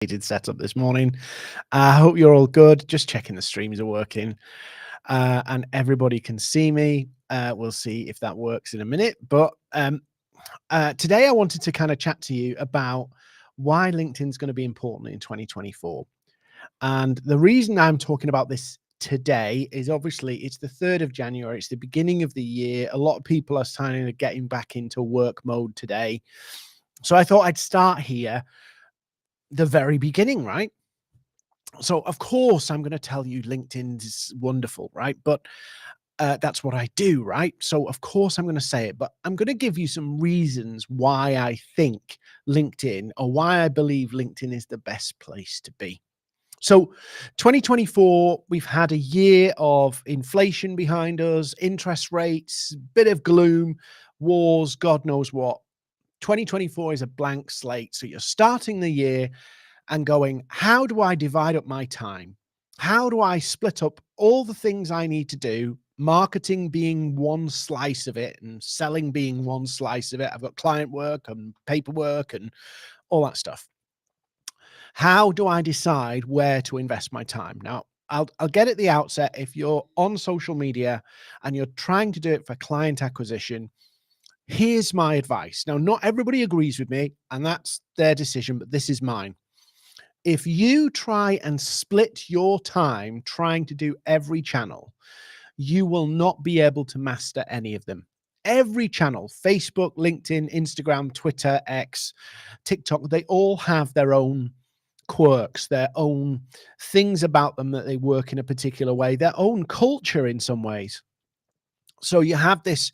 setup this morning. I hope you're all good. Just checking the streams are working and everybody can see me. We'll see if that works in a minute. But today I wanted to kind of chat to you about why LinkedIn is going to be important in 2024. And the reason I'm talking about this today is obviously it's the 3rd of January. It's the beginning of the year. A lot of people are starting to getting back into work mode today. So I thought I'd start here, the very beginning, right? So of course I'm going to tell you LinkedIn is wonderful, right? But that's what I do, right? So of course I'm going to say it, but I'm going to give you some reasons why I think LinkedIn, or why I believe LinkedIn is the best place to be. So 2024, we've had a year of inflation behind us, interest rates, bit of gloom, wars, God knows what. 2024 is a blank slate. So you're starting the year and going, how do I divide up my time? How do I split up all the things I need to do? Marketing being one slice of it and selling being one slice of it. I've got client work and paperwork and all that stuff. How do I decide where to invest my time? Now, I'll get at the outset, if you're on social media and you're trying to do it for client acquisition, here's my advice. Now, not everybody agrees with me, and that's their decision, but this is mine. If you try and split your time trying to do every channel, you will not be able to master any of them. Every channel, Facebook, LinkedIn, Instagram, Twitter, X, TikTok, they all have their own quirks, their own things about them that they work in a particular way, their own culture in some ways. So you have this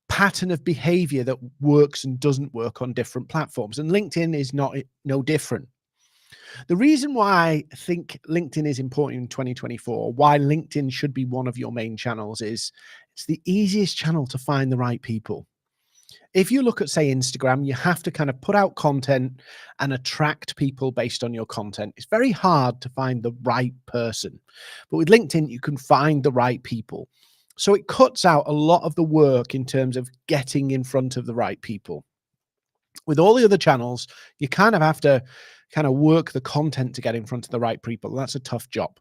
pattern of behavior that works and doesn't work on different platforms, and LinkedIn is no different. The reason why I think LinkedIn is important in 2024, why LinkedIn should be one of your main channels, is it's the easiest channel to find the right people. If you look at, say, Instagram, you have to kind of put out content and attract people based on your content. It's very hard to find the right person. But with LinkedIn, you can find the right people. So it cuts out a lot of the work in terms of getting in front of the right people. With all the other channels, you kind of have to kind of work the content to get in front of the right people. That's a tough job.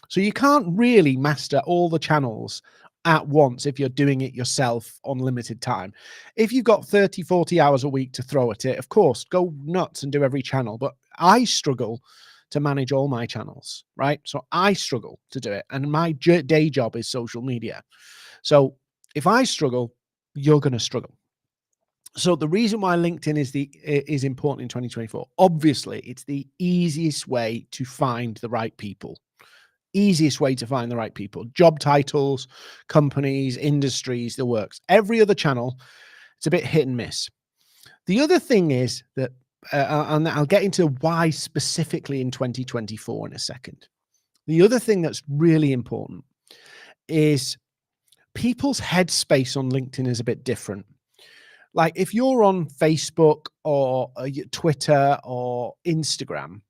So you can't really master all the channels at once if you're doing it yourself on limited time. If you've got 30, 40 hours a week to throw at it, of course, go nuts and do every channel. But I struggle to manage all my channels, right? So I struggle to do it. And my day job is social media. So if I struggle, you're going to struggle. So the reason why LinkedIn is important in 2024, obviously, it's the easiest way to find the right people. Easiest way to find the right people. Job titles, companies, industries, the works. Every other channel, it's a bit hit and miss. The other thing is that, and I'll get into why specifically in 2024 in a second. The other thing that's really important is people's headspace on LinkedIn is a bit different. Like if you're on Facebook or Twitter or Instagram,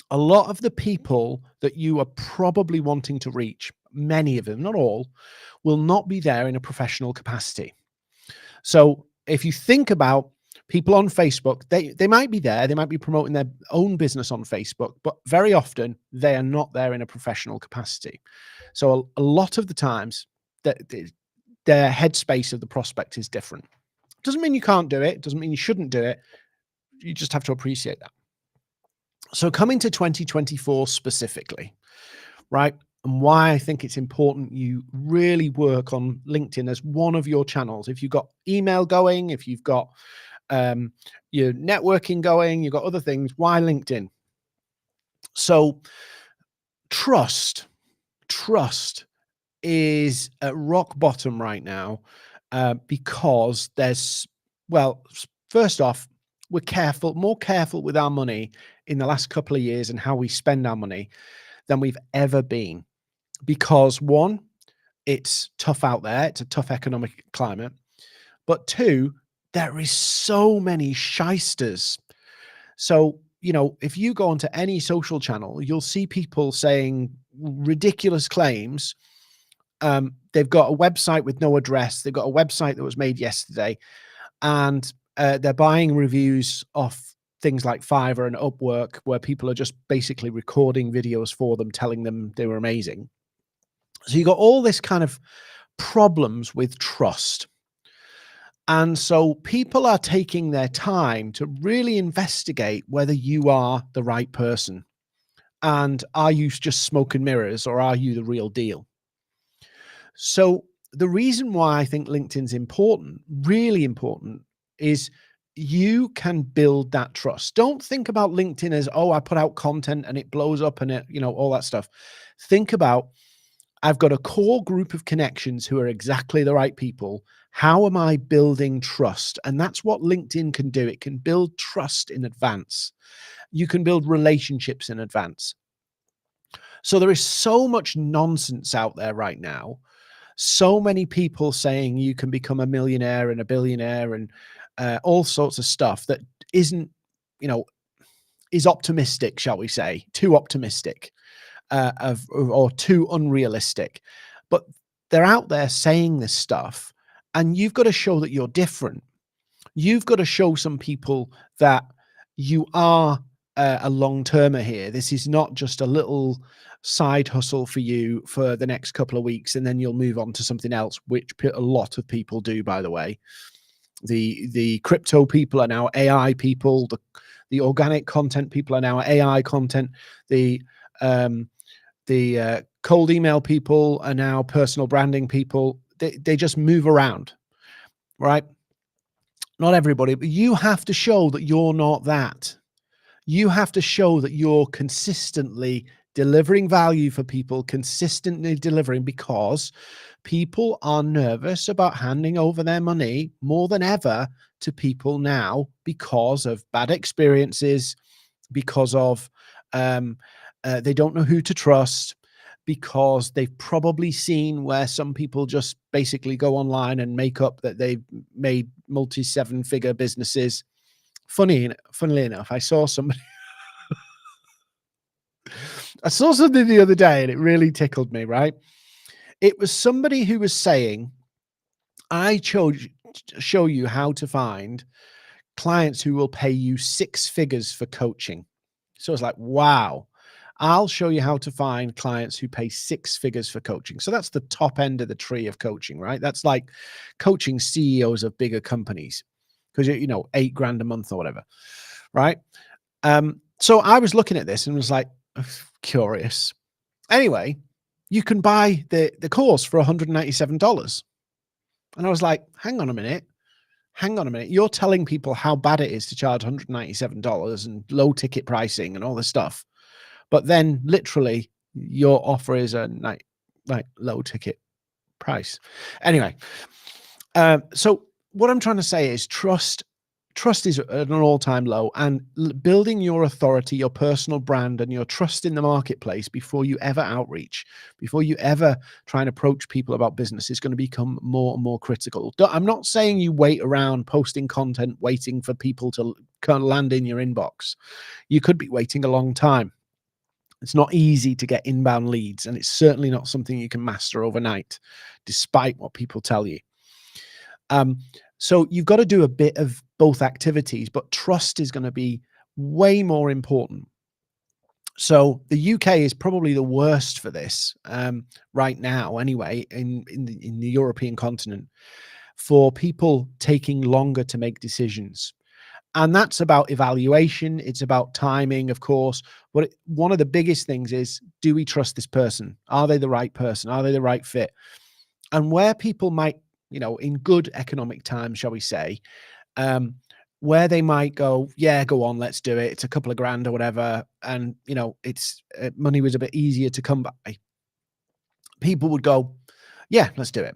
a lot of the people that you are probably wanting to reach, many of them, not all, will not be there in a professional capacity. So if you think about people on Facebook, they might be there, they might be promoting their own business on Facebook, but very often they are not there in a professional capacity. So a lot of the times that their headspace of the prospect is different. Doesn't mean you can't do it. Doesn't mean you shouldn't do it. You just have to appreciate that. So coming to 2024 specifically, right? And why I think it's important you really work on LinkedIn as one of your channels. If you've got email going, if you've got your networking going, you've got other things, why LinkedIn? So trust is at rock bottom right now because well, first off, we're more careful with our money in the last couple of years and how we spend our money than we've ever been. Because one, it's tough out there. It's a tough economic climate. But two, there is so many shysters. So, if you go onto any social channel, you'll see people saying ridiculous claims. They've got a website with no address. They've got a website that was made yesterday, and they're buying reviews off things like Fiverr and Upwork, where people are just basically recording videos for them, telling them they were amazing. So you got all this kind of problems with trust. And so people are taking their time to really investigate whether you are the right person. And are you just smoke and mirrors, or are you the real deal? So the reason why I think LinkedIn's important, really important, is you can build that trust. Don't think about LinkedIn as, oh, I put out content and it blows up and it, all that stuff. Think about, I've got a core group of connections who are exactly the right people. How am I building trust? And that's what LinkedIn can do. It can build trust in advance. You can build relationships in advance. So there is so much nonsense out there right now. So many people saying you can become a millionaire and a billionaire and all sorts of stuff that isn't, is optimistic, shall we say, too optimistic. Or too unrealistic, but they're out there saying this stuff, and you've got to show that you're different. You've got to show some people that you are a long-termer here. This is not just a little side hustle for you for the next couple of weeks, and then you'll move on to something else, which a lot of people do, by the way. The crypto people are now AI people. The organic content people are now AI content. The cold email people are now personal branding people. They just move around, right? Not everybody, but you have to show that you're not that. You have to show that you're consistently delivering value for people, consistently delivering, because people are nervous about handing over their money more than ever to people now because of bad experiences, because of they don't know who to trust, because they've probably seen where some people just basically go online and make up that they've made multi-7-figure businesses. Funnily enough, I saw somebody I saw something the other day and it really tickled me, right? It was somebody who was saying, I show you how to find clients who will pay you 6 figures for coaching. So it's like, wow, I'll show you how to find clients who pay 6 figures for coaching. So that's the top end of the tree of coaching, right? That's like coaching CEOs of bigger companies, because, $8 grand a month or whatever, right? So I was looking at this and was like, curious. Anyway, you can buy the course for $197. And I was like, hang on a minute. You're telling people how bad it is to charge $197 and low ticket pricing and all this stuff. But then literally your offer is a like low ticket price. Anyway, so what I'm trying to say is trust is at an all-time low, and building your authority, your personal brand, and your trust in the marketplace before you ever outreach, before you ever try and approach people about business, is going to become more and more critical. I'm not saying you wait around posting content, waiting for people to kind of land in your inbox. You could be waiting a long time. It's not easy to get inbound leads, and it's certainly not something you can master overnight, despite what people tell you. So you've got to do a bit of both activities, but trust is going to be way more important. So the UK is probably the worst for this right now, anyway, in the European continent, for people taking longer to make decisions. And that's about evaluation. It's about timing, of course. But one of the biggest things is, do we trust this person? Are they the right person? Are they the right fit? And where people might, in good economic times, shall we say, where they might go, yeah, go on, let's do it. It's a couple of grand or whatever. And, it's money was a bit easier to come by. People would go, yeah, let's do it.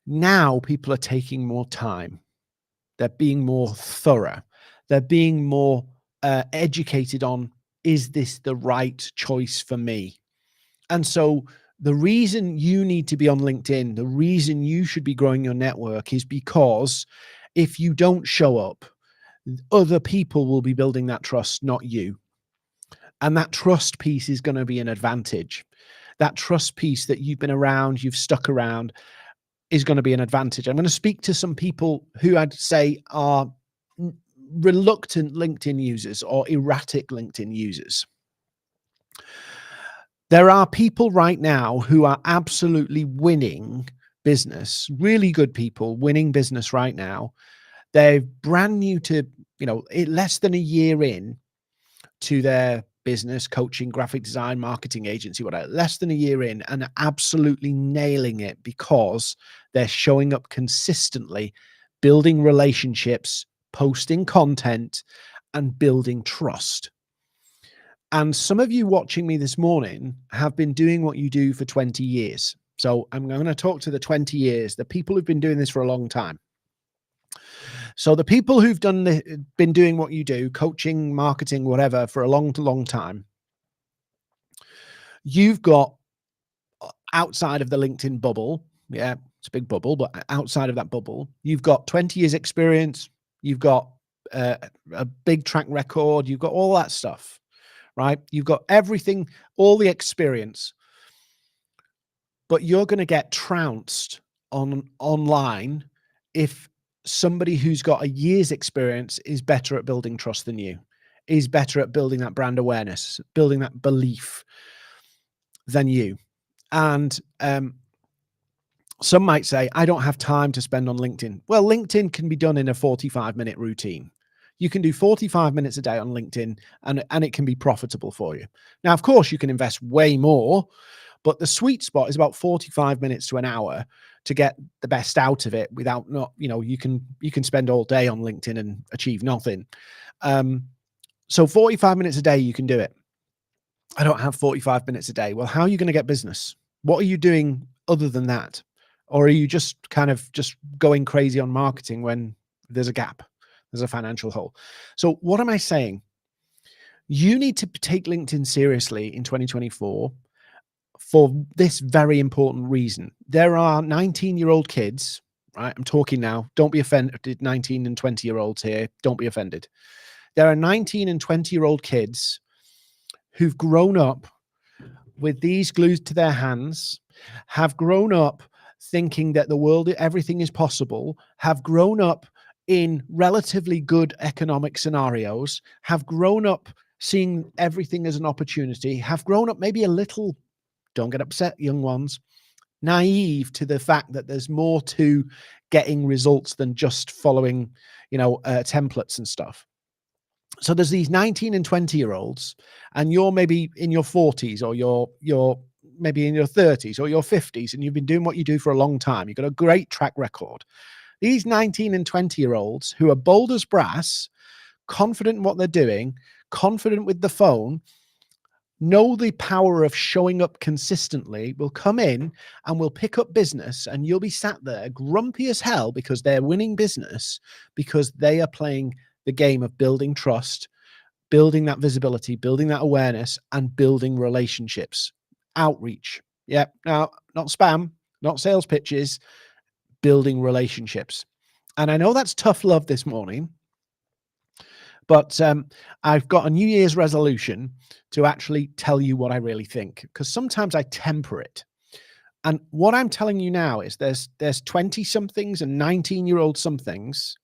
Now people are taking more time. They're being more thorough. They're being more educated on, is this the right choice for me? And so the reason you need to be on LinkedIn, the reason you should be growing your network, is because if you don't show up, other people will be building that trust, not you. And that trust piece is going to be an advantage. That trust piece that you've been around, you've stuck around, is going to be an advantage. I'm going to speak to some people who I'd say are reluctant LinkedIn users or erratic LinkedIn users. There are people right now who are absolutely winning business, really good people winning business right now. They're brand new to, less than a year in to their business, coaching, graphic design, marketing agency, whatever, less than a year in, and absolutely nailing it because they're showing up consistently, building relationships, posting content, and building trust. And some of you watching me this morning have been doing what you do for 20 years. So I'm going to talk to the 20 years, the people who've been doing this for a long time. So the people who've been doing what you do, coaching, marketing, whatever, for a long time, you've got outside of the LinkedIn bubble. Yeah, it's a big bubble, but outside of that bubble, you've got 20 years experience. You've got a big track record. You've got all that stuff, right? You've got everything, all the experience, but you're going to get trounced online if somebody who's got a year's experience is better at building trust than you, is better at building that brand awareness, building that belief than you. And some might say, I don't have time to spend on LinkedIn. Well, LinkedIn can be done in a 45-minute routine. You can do 45 minutes a day on LinkedIn and it can be profitable for you. Now, of course, you can invest way more, but the sweet spot is about 45 minutes to an hour to get the best out of it without you can spend all day on LinkedIn and achieve nothing. So 45 minutes a day, you can do it. I don't have 45 minutes a day. Well, how are you going to get business? What are you doing other than that? Or are you just kind of just going crazy on marketing when there's a gap, there's a financial hole? So what am I saying? You need to take LinkedIn seriously in 2024 for this very important reason. There are 19-year-old kids, right? I'm talking now. Don't be offended, 19 and 20-year-olds here. Don't be offended. There are 19 and 20-year-old kids who've grown up with these glued to their hands, have grown up thinking that the world, everything is possible, have grown up in relatively good economic scenarios, have grown up seeing everything as an opportunity, have grown up maybe a little, don't get upset, young ones, naive to the fact that there's more to getting results than just following, templates and stuff. So there's these 19 and 20-year-olds, and you're maybe in your 40s, or you're maybe in your 30s or your 50s, and you've been doing what you do for a long time. You've got a great track record. These 19 and 20-year-olds who are bold as brass, confident in what they're doing, confident with the phone, know the power of showing up consistently, will come in and will pick up business, and you'll be sat there grumpy as hell because they're winning business, because they are playing the game of building trust, building that visibility, building that awareness, and building relationships, outreach. Yeah. Now, not spam, not sales pitches, building relationships. And I know that's tough love this morning, but I've got a New Year's resolution to actually tell you what I really think, because sometimes I temper it. And what I'm telling you now is there's 20-somethings and 19-year-old somethings,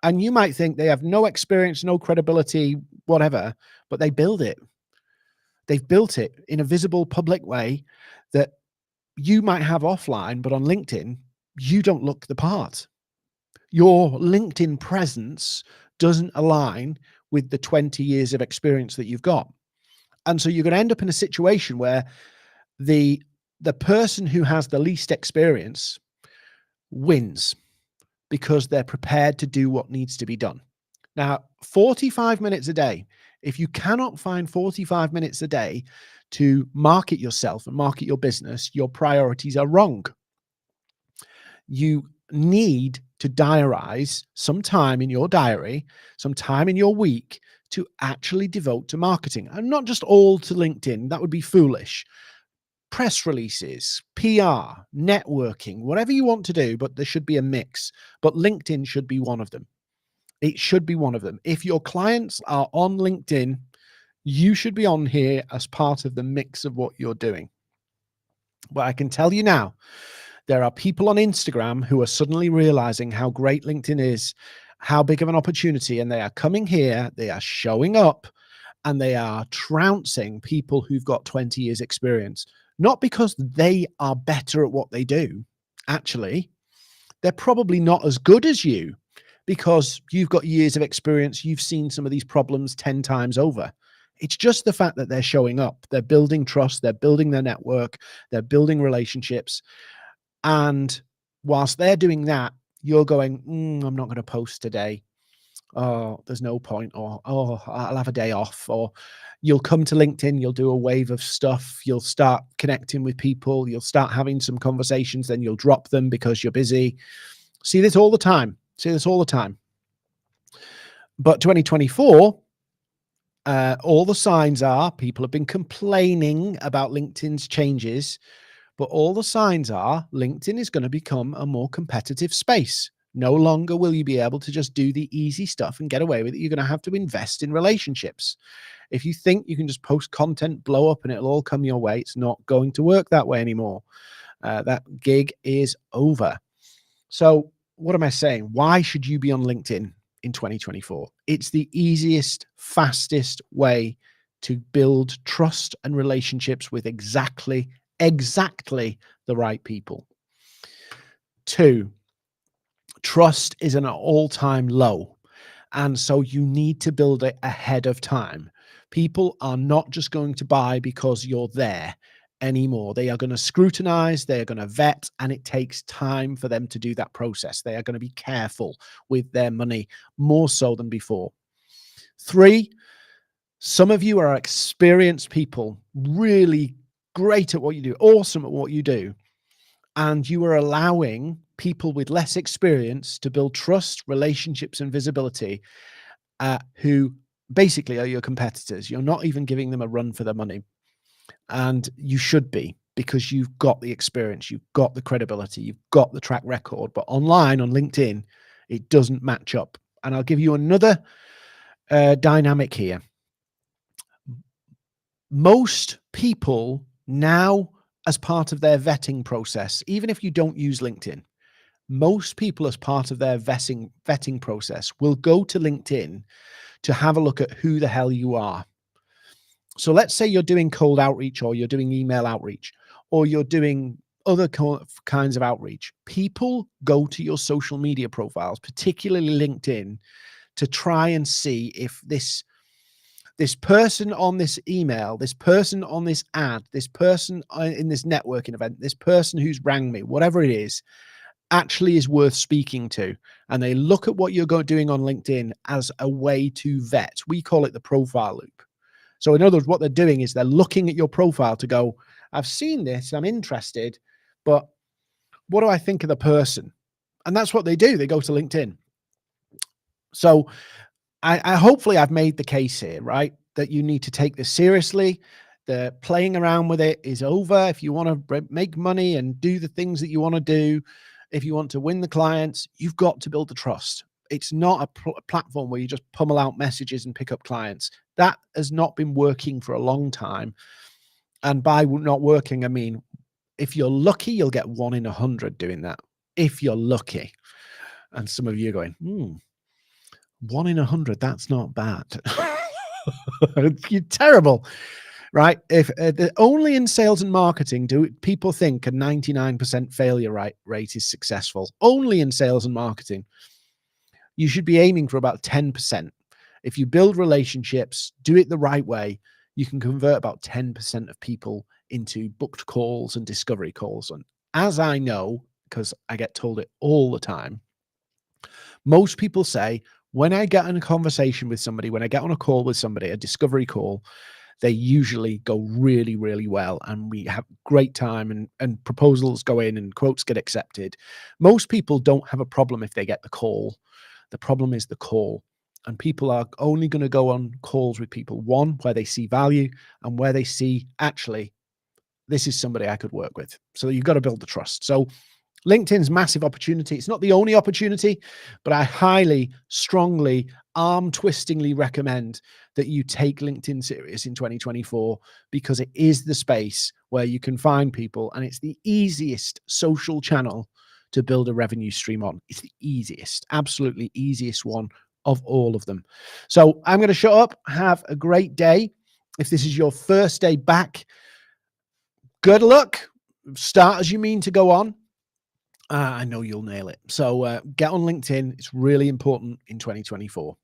and you might think they have no experience, no credibility, whatever, but they build it. They've built it in a visible, public way that you might have offline, but on LinkedIn, you don't look the part. Your LinkedIn presence doesn't align with the 20 years of experience that you've got. And so you're going to end up in a situation where the person who has the least experience wins because they're prepared to do what needs to be done. Now, 45 minutes a day, if you cannot find 45 minutes a day to market yourself and market your business, your priorities are wrong. You need to diarize some time in your diary, some time in your week to actually devote to marketing, and not just all to LinkedIn. That would be foolish. Press releases, PR, networking, whatever you want to do, but there should be a mix. But LinkedIn should be one of them. It should be one of them. If your clients are on LinkedIn, you should be on here as part of the mix of what you're doing. But I can tell you now, there are people on Instagram who are suddenly realizing how great LinkedIn is, how big of an opportunity, and they are coming here, they are showing up, and they are trouncing people who've got 20 years experience, not because they are better at what they do. Actually, they're probably not as good as you because you've got years of experience. You've seen some of these problems 10 times over. It's just the fact that they're showing up, they're building trust, they're building their network, they're building relationships. And whilst they're doing that, you're going, I'm not going to post today. Oh, there's no point. Or, oh, I'll have a day off. Or you'll come to LinkedIn, you'll do a wave of stuff. You'll start connecting with people. You'll start having some conversations. Then you'll drop them because you're busy. See this all the time. But 2024, all the signs are people have been complaining about LinkedIn's changes, but all the signs are LinkedIn is going to become a more competitive space. No longer will you be able to just do the easy stuff and get away with it. You're going to have to invest in relationships. If you think you can just post content, blow up, and it'll all come your way, it's not going to work that way anymore. That gig is over. So what am I saying? Why should you be on LinkedIn in 2024? It's the easiest, fastest way to build trust and relationships with exactly the right people. 2, trust is at an all-time low. And so you need to build it ahead of time. People are not just going to buy because you're there anymore. They are going to scrutinize, they are going to vet, and it takes time for them to do that process. They are going to be careful with their money more so than before. 3, some of you are experienced people, really great at what you do, awesome at what you do, and you are allowing people with less experience to build trust, relationships, and visibility, who basically are your competitors. You're not even giving them a run for their money. And you should be, because you've got the experience, you've got the credibility, you've got the track record. But online, on LinkedIn, it doesn't match up. And I'll give you another dynamic here. Most people now, as part of their vetting process, even if you don't use LinkedIn, most people as part of their vetting process will go to LinkedIn to have a look at who the hell you are. So let's say you're doing cold outreach, or you're doing email outreach, or you're doing other kinds of outreach. People go to your social media profiles, particularly LinkedIn, to try and see if this person on this email, this person on this ad, this person in this networking event, this person who's rang me, whatever it is, actually is worth speaking to. And they look at what you're doing on LinkedIn as a way to vet. We call it the profile loop. So in other words, what they're doing is they're looking at your profile to go, I've seen this, I'm interested, but what do I think of the person? And that's what they do. They go to LinkedIn. So I hopefully I've made the case here, right? That you need to take this seriously. The playing around with it is over. If you want to make money and do the things that you want to do, if you want to win the clients, you've got to build the trust. It's not a platform where you just pummel out messages and pick up clients. That has not been working for a long time. And by not working, I mean, if you're lucky, you'll get 1 in 100 doing that. If you're lucky. And some of you are going, 1 in 100, that's not bad. You're terrible, right? If only in sales and marketing do people think a 99% failure rate is successful. Only in sales and marketing. You should be aiming for about 10%. If you build relationships, do it the right way, you can convert about 10% of people into booked calls and discovery calls. And as I know, because I get told it all the time, most people say, when I get in a conversation with somebody, when I get on a call with somebody, a discovery call, they usually go really, really well. And we have great time, and proposals go in and quotes get accepted. Most people don't have a problem if they get the call. The problem is the call. And people are only going to go on calls with people, one, where they see value, and where they see, actually, this is somebody I could work with. So you've got to build the trust. So LinkedIn's massive opportunity. It's not the only opportunity, but I highly, strongly, arm-twistingly recommend that you take LinkedIn serious in 2024, because it is the space where you can find people, and it's the easiest social channel to build a revenue stream on. It's the easiest, absolutely easiest one of all of them. So I'm going to shut up. Have a great day. If this is your first day back, good luck. Start as you mean to go on. I know you'll nail it. So get on LinkedIn. It's really important in 2024.